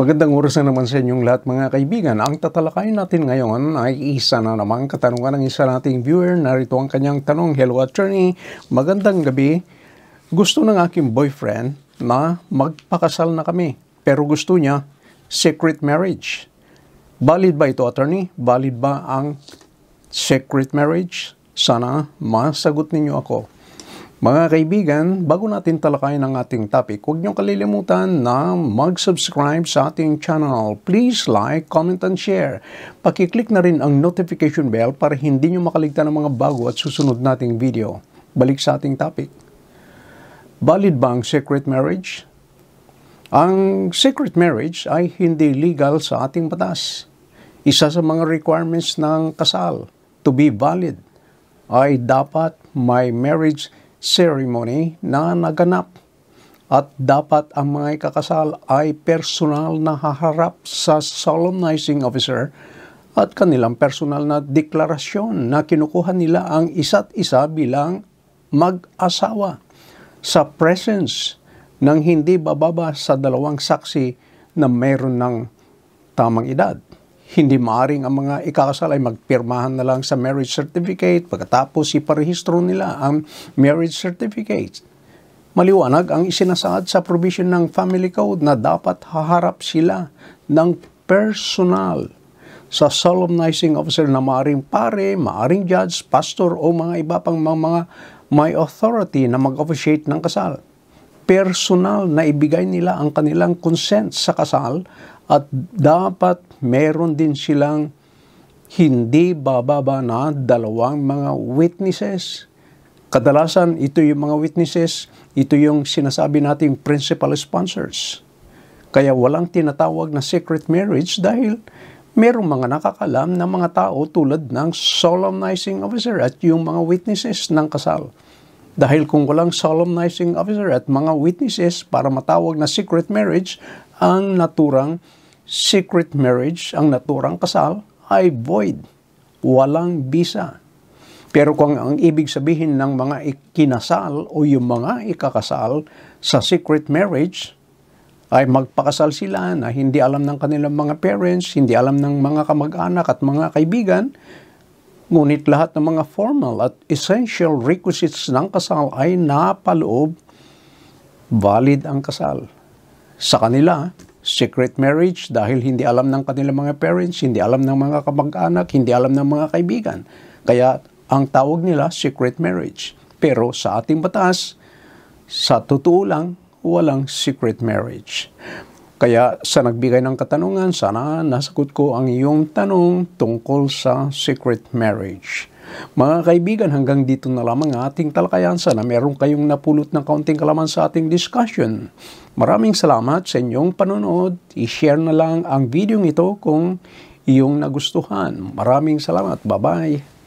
Magandang oras na naman sa inyong lahat mga kaibigan. Ang tatalakayin natin ngayon ay isa na namang katanungan ng isa nating viewer. Narito ang kanyang tanong. Hello attorney, magandang gabi. Gusto ng aking boyfriend na magpakasal na kami. Pero gusto niya secret marriage. Valid ba ito attorney? Valid ba ang secret marriage? Sana masagot ninyo ako. Mga kaibigan, bago natin talakayin ang ating topic, huwag niyong kalilimutan na mag-subscribe sa ating channel. Please like, comment, and share. Pakiclick na rin ang notification bell para hindi niyo makaligtan ng mga bago at susunod nating video. Balik sa ating topic. Valid ba ang secret marriage? Ang secret marriage ay hindi legal sa ating batas. Isa sa mga requirements ng kasal to be valid ay dapat may marriage ceremony na naganap at dapat ang mga ikakasal ay personal na haharap sa solemnizing officer at kanilang personal na deklarasyon na kinukuha nila ang isa't isa bilang mag-asawa sa presence ng hindi bababa sa 2 saksi na mayroon ng tamang edad. Hindi maaring ang mga ikakasal ay magpirmahan na lang sa marriage certificate pagkatapos iparehistro nila ang marriage certificate. Maliwanag ang isinasaad sa provision ng family code na dapat haharap sila ng personal sa solemnizing officer na maaring pare, maaring judge, pastor o mga iba pang mga may authority na mag-officiate ng kasal. Personal na ibigay nila ang kanilang consent sa kasal at dapat meron din silang hindi bababa na 2 mga witnesses. Kadalasan, ito yung mga witnesses, ito yung sinasabi nating principal sponsors. Kaya walang tinatawag na secret marriage dahil merong mga nakakalam na mga tao tulad ng solemnizing officer at yung mga witnesses ng kasal. Dahil kung walang solemnizing officer at mga witnesses para matawag na secret marriage, ang naturang secret marriage, ang naturang kasal, ay void. Walang bisa. Pero kung ang ibig sabihin ng mga ikinasal o yung mga ikakasal sa secret marriage ay magpakasal sila na hindi alam ng kanilang mga parents, hindi alam ng mga kamag-anak at mga kaibigan, ngunit lahat ng mga formal at essential requisites ng kasal ay napaloob, valid ang kasal. Sa kanila, secret marriage dahil hindi alam ng kanilang mga parents, hindi alam ng mga kamag-anak, hindi alam ng mga kaibigan. Kaya ang tawag nila secret marriage. Pero sa ating batas, sa totoo lang, walang secret marriage. Kaya sa nagbigay ng katanungan, sana nasagot ko ang iyong tanong tungkol sa secret marriage. Mga kaibigan, hanggang dito na lamang ating talakayan. Sana meron kayong napulot ng kaunting kalaman sa ating discussion. Maraming salamat sa inyong panonood. I-share na lang ang video ito kung iyong nagustuhan. Maraming salamat. Bye-bye.